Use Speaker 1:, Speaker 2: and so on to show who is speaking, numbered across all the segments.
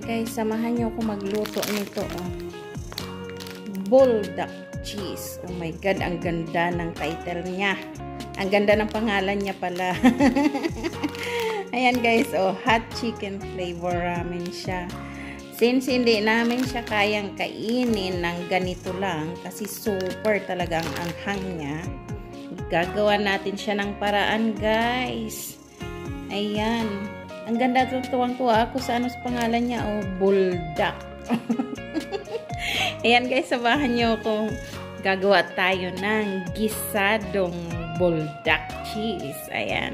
Speaker 1: guys, samahan niyo ako magluto nito. Oh. Bulldog cheese. Oh my God, ang ganda ng title niya. Ang ganda ng pangalan niya pala. Ayan guys, oh, hot chicken flavor ramen siya. Since hindi namin siya kayang kainin ng ganito lang, kasi super talaga ang anghang niya, gagawa natin siya ng paraan guys. Ayan. Ang ganda, tuwang-tuwa ako sa sa pangalan niya, oh, Bulldog. Ayan guys, sabahan niyo ako. Gagawa tayo ng gisadong bulldog cheese. Ayan.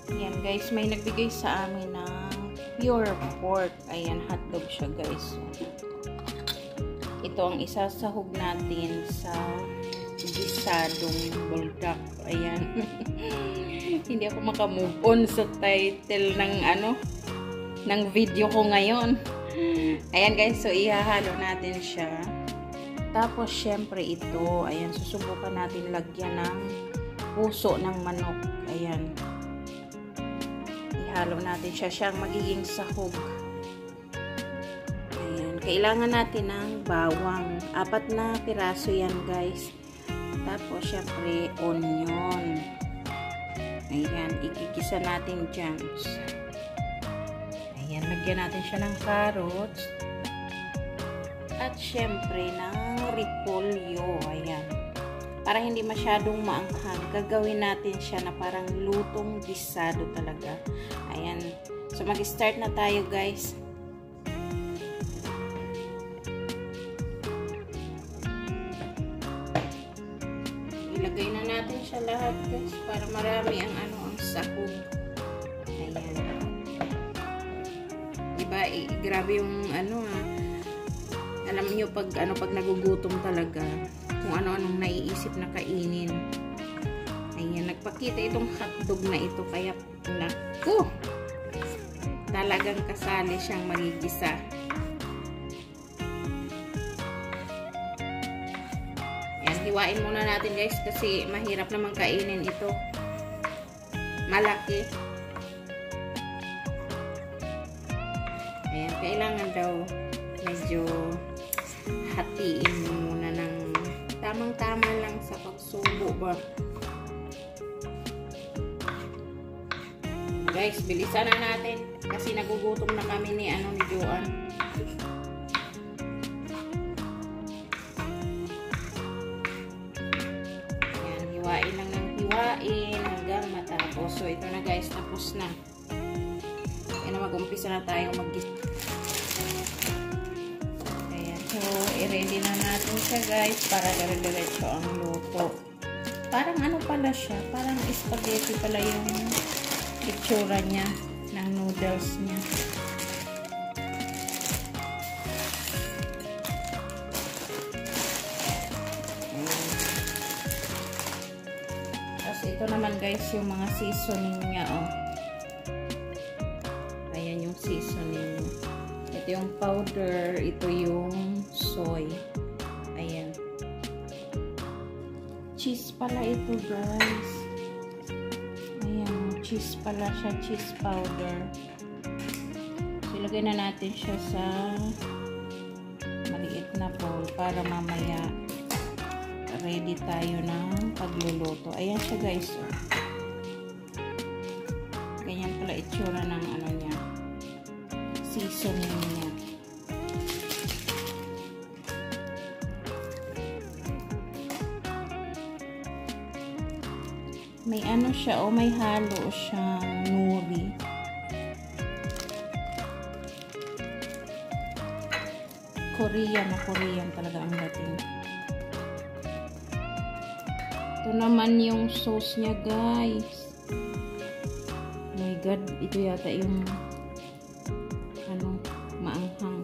Speaker 1: Ayan guys, may nagbigay sa amin ng pure pork. Ayan, hotdog siya guys. Ito ang isasahog natin sa gisadong bulldog. Ayan. Hindi ako makamove on sa title ng ng video ko ngayon. Ayan guys, so ihahalo natin siya. Tapos syempre ito, ayan, susubukan natin lagyan ng puso ng manok. Ayan. Ihalo natin siya, siyang magiging sahog. Ayan, kailangan natin ng bawang. 4 na piraso yan guys. Tapos syempre onion. Ayan, igigisa natin dyan. Ayan, lagyan natin siya ng carrots. At syempre ng repolyo. Ayan. Para hindi masyadong maanghang, gagawin natin siya na parang lutong gisado talaga. Ayan. So mag-start na tayo guys. Ilagay na natin siya lahat guys para marami ang ang sahog. Ayan. Diba, grabe yung alam niyo pag nagugutom talaga, kung ano-anong naiisip na kainin. Ayan, nagpakita itong hotdog na ito, kaya naku, talagang kasali siyang magigisa. Ayan, hiwain muna natin guys kasi mahirap naman kainin ito. Malaki. Ayan, kailangan daw medyo hatiin muna ng tamang-tama lang sa pagsubo ba. Guys, bilisan na natin kasi nagugutom na kami ni Joan. Ayan, hiwain lang ng hiwain hanggang matapos. So, ito na guys, tapos na. Ayan, mag-umpisa na tayo mag-gisa. So, i-ready na natin siya guys para dire-diretso ang luto. Parang pala siya, parang spaghetti pala yung itsura niya ng noodles niya. Tapos ito naman guys yung mga seasoning niya, oh. Ayan yung seasoning niya. Ito yung powder, ito yung soy. Ayan. Cheese pala ito, guys. Ayan, cheese pala siya, cheese powder. So, ilagay na natin siya sa maliit na bowl para mamaya ready tayo ng pagluluto. Ayan siya, guys. Ganyan pala itsura ng niya. Seasoning niya. May siya, may halo siyang nori. Korean talaga ang dating. Ito naman yung sauce niya guys. Oh my God, ito yata yung maanghang.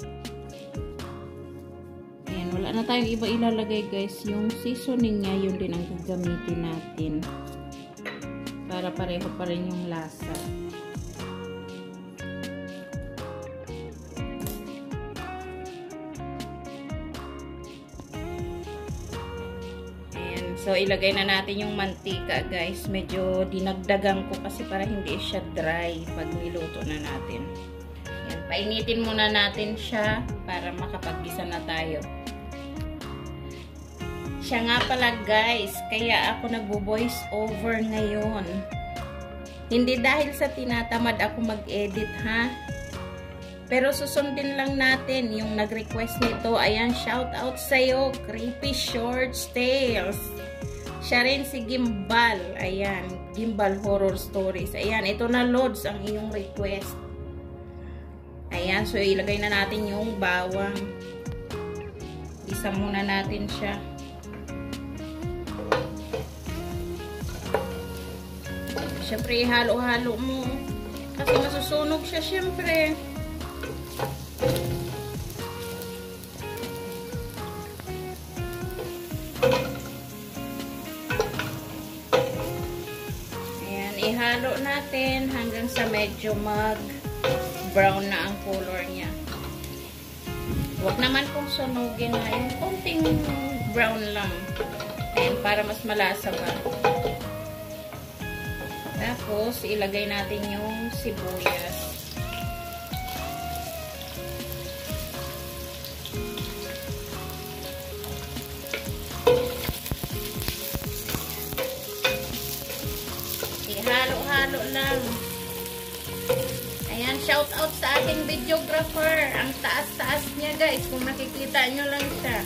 Speaker 1: Ayan, wala na tayong iba ilalagay guys. Yung seasoning niya, yun din ang gagamitin natin. Para pareho pa rin yung lasa. Ayan, so ilagay na natin yung mantika guys. Medyo dinagdagan ko kasi para hindi siya dry pag niluto na natin. Ayan, Painitin muna natin siya para makapaggisa na tayo. Siya nga pala guys, kaya ako nagbo-voice over ngayon. Hindi dahil sa tinatamad ako mag-edit ha. Pero susundin lang natin yung nag-request nito. Ayan, shout out sa'yo, Creepy Shorts Tales. Siya rin si Gimbal. Ayan, Gimbal Horror Stories. Ayan, ito na loads ang iyong request. Ayan, so ilagay na natin yung bawang. Isa muna natin siya. Siyempre, halo-halo mo. Kasi masusunog siya, siyempre. Ayan, ihalo natin hanggang sa medyo mag-brown na ang color niya. Huwag naman kung sunugin na yung konting brown lang. Ayan, para mas malasa ba. Tapos, ilagay natin yung sibuyas. Ihalo-halo lang. Ayan, shout out sa ating videographer. Ang taas-taas niya guys. Kung nakikita nyo lang siya.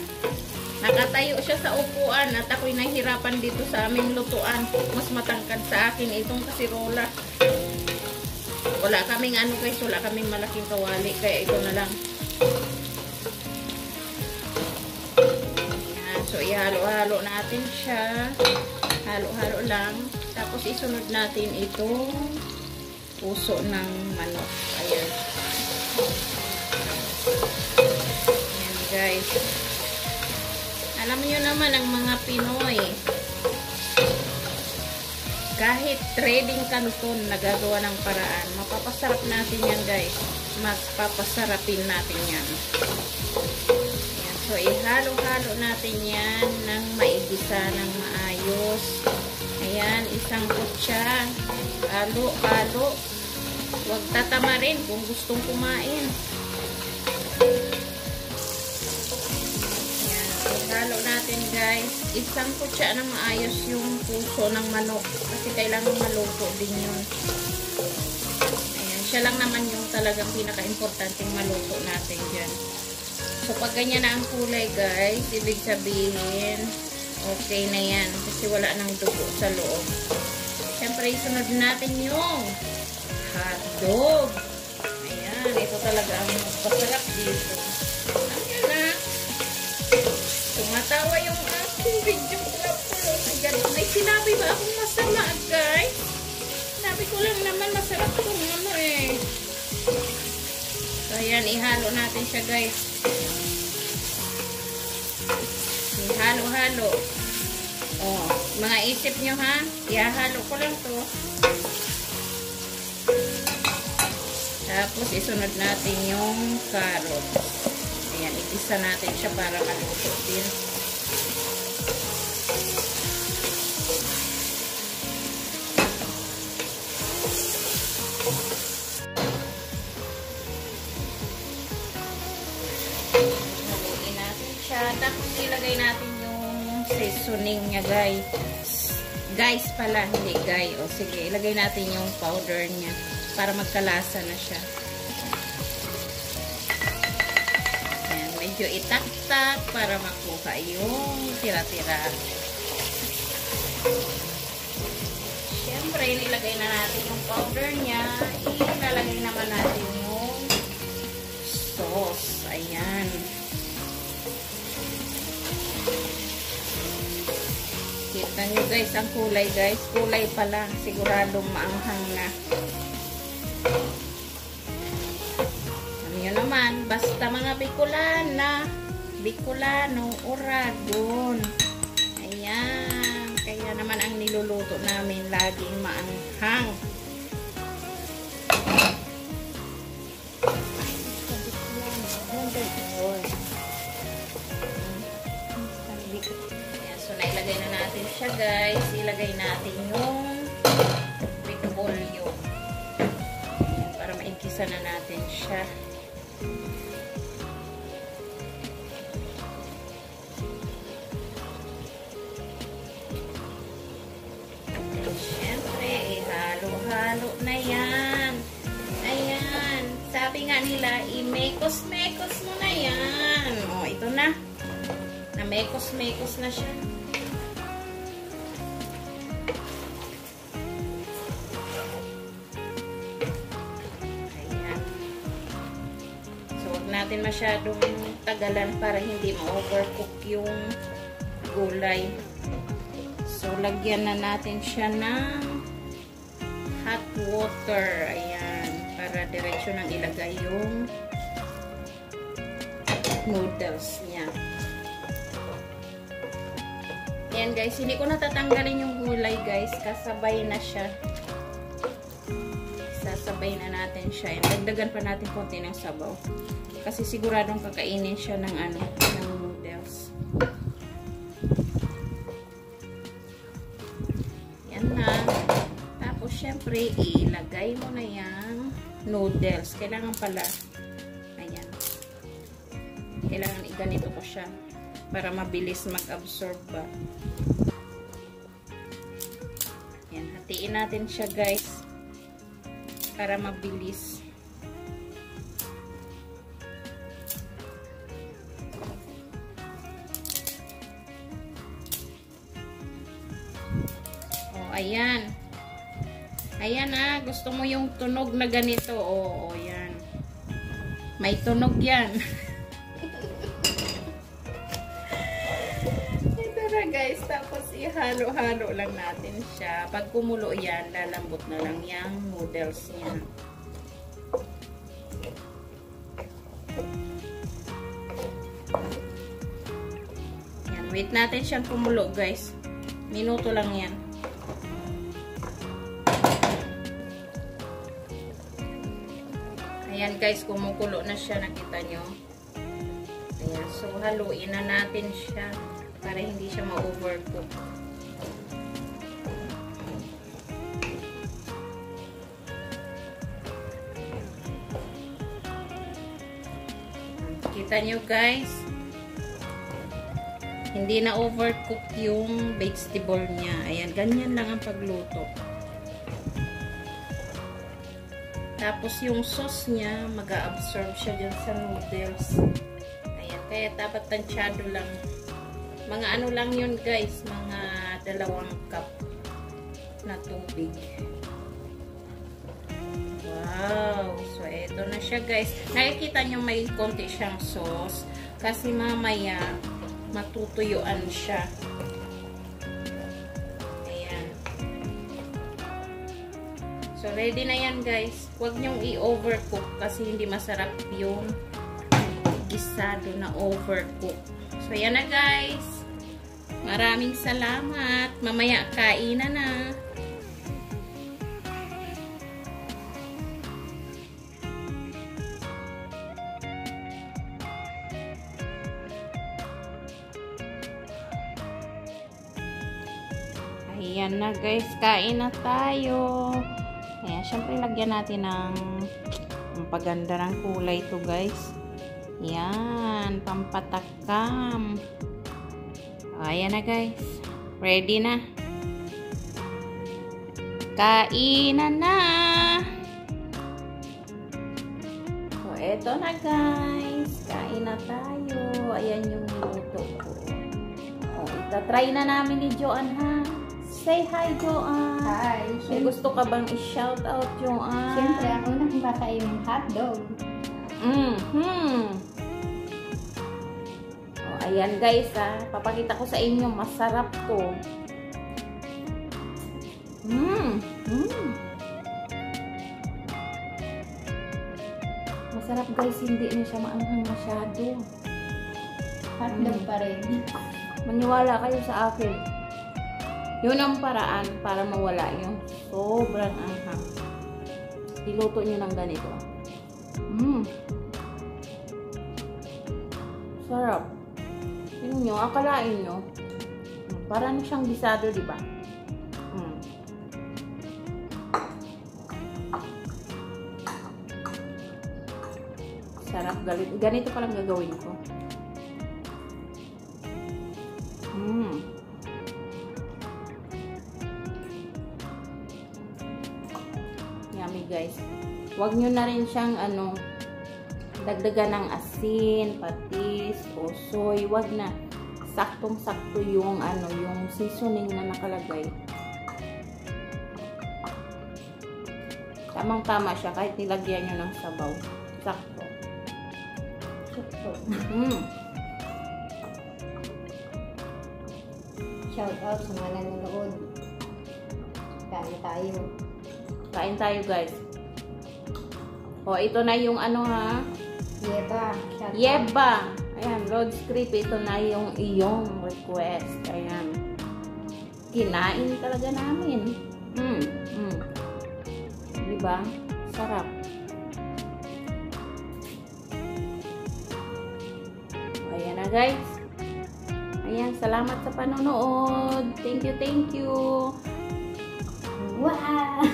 Speaker 1: Nakatayo siya sa upuan at ako'y nahihirapan dito sa aming lutuan. Mas matangkad sa akin itong kasirola. Wala kaming ano guys, wala kaming malaking kawali. Kaya ito na lang. Ayan, so ihalo-halo natin siya. Halo-halo lang. Tapos isunod natin itong puso ng manok. Ayan. Ayan guys. Alam niyo naman ang mga Pinoy, kahit trading kanton, nagagawa ng paraan. Mapapasarap natin yan guys. Magpapasarapin natin yan. Ayan. So, ihalo-halo natin yan ng maigisa ng maayos. Ayan, isang kutsa. Halo-halo. Huwag tatamarin kung gustong kumain. Halo natin guys. Isang kutsa na maayos yung puso ng manok. Kasi kailangan maluto din yun. Ayan. Siya lang naman yung talagang pinaka-importanting maluto natin dyan. So pag ganyan na ang kulay guys, ibig sabihin okay na yan. Kasi wala nang dugo sa loob. Siyempre isunod natin yung hotdog. Ayan. Ito talaga ang pasarap dito. Ayan na. Tumatawa yung aking video club. May sinabi ba akong masama, guys? Sabi ko lang naman masarap itong ano eh. So, ayan, ihalo natin siya, guys. Ihalo-halo. Oh, mga isip nyo, ha? Ihalo ko lang to. Tapos, isunod natin yung carrot. Ayan, igisa natin siya para maluto din. Haluin natin siya. Tapos ilagay natin yung seasoning niya, guys. Guys pala, hindi guy. O sige, ilagay natin yung powder niya para magkalasa na siya. Medyo itaktak para makuha yung tira-tira. Siyempre, nilagay na natin yung powder niya. Ilalagay naman natin yung sauce. Ayan. Kita nyo guys, ang kulay guys. Kulay pa lang. Siguradong maanghang na. Yun naman, basta mga Bicolano, Oragon. Ayan. Kaya naman ang niluluto namin laging maanghang. Ayan, so nailagay na natin siya guys. Ilagay natin yung repolyo. Para maigisa na natin siya. Siyempre, ihalo-halo na yan. Ayan. Sabi nga nila, i-mekos-mekos mo na yan. O, ito na. Na-mekos-mekos na siya. Ayan. So, huwag natin masyadong tagalan para hindi ma-overcook yung gulay. So, lagyan na natin siya ng hot water. Ayan. Para diretso nang ilagay yung noodles niya. Ayan guys. Hindi ko natatanggalin yung gulay guys. Kasabay na siya. Sasabay na natin siya. Ayan. Dagdagan pa natin konti ng sabaw. Kasi siguradong kakainin siya ng ng noodles. Tapos, syempre, ilagay mo na yung noodles. Kailangan pala, ayan. Kailangan iganito ko siya para mabilis mag-absorb ba. Ayan, hatiin natin siya, guys, para mabilis. Ayan. Ayan gusto mo yung tunog na ganito. Oo, yan. May tunog yan. Ito na guys. Tapos ihalo-halo lang natin siya. Pag kumulo yan, lalambot na lang yung noodles niya. Yan. Wait natin siyang kumulo guys. Minuto lang yan. Ayan guys, kumukulo na siya, nakita nyo. Ayan, so haluin na natin siya para hindi siya ma-overcook. Kita nyo guys, hindi na overcook yung vegetable niya. Ayan, ganyan lang ang pagluto. Tapos yung sauce niya, mag-a-absorb siya dyan sa noodles. Ayan, kaya dapat tansyado lang. Mga ano lang yun guys, mga 2 cup na tubig. Wow! So, eto na siya guys. Nakikita nyo may konti siyang sauce. Kasi mamaya, matutuyuan siya. So, ready na yan guys. Huwag nyong i-overcook kasi hindi masarap yung gisado na overcook. So, yan na guys. Maraming salamat. Mamaya kainan na. Ayan na guys. Kain na tayo. Ayan, syempre lagyan natin ng paganda ng kulay ito guys. Ayan, pampatakam. Ayan na guys. Ready na. Kainan na. So, eto na guys. Kain na tayo. Ayan yung niluto ko. O, itatry na namin ni Joanne ha. Say hi, Joanne.
Speaker 2: Hi.
Speaker 1: May gusto ka bang i-shout out, Joanne?
Speaker 2: Siyempre, ang unang kakainin hotdog.
Speaker 1: Oh, ayan guys, papakita ko sa inyo, masarap to. Masarap guys, hindi na siya maanghang masyado.
Speaker 2: Hotdog pa rin.
Speaker 1: Maniwala kayo sa akin. Yun ang paraan para mawala yung sobrang anghang. Iluto nyo ng ganito. Sarap. Tingnan nyo, akalain nyo. Parang siyang gisado, di ba? Sarap Ganito palang gagawin ko. Yummy guys. Huwag nyo na rin siyang dagdagan ng asin, patis, o soy. Huwag na. Saktong-sakto yung yung seasoning na nakalagay. Tamang-tama siya kahit nilagyan nyo ng sabaw. Sakto.
Speaker 2: Sakto.
Speaker 1: Mm.
Speaker 2: Shout out sa mga nanonood. Kain tayo.
Speaker 1: Kain tayo guys. O, ito na yung ha.
Speaker 2: Yeba.
Speaker 1: Yeba. Ayan, Lord Script. Ito na yung iyong request. Ayan. Kinain talaga namin. Diba? Sarap. Ayan na guys. Ayan, salamat sa panonood. Thank you, thank you.
Speaker 2: Wow!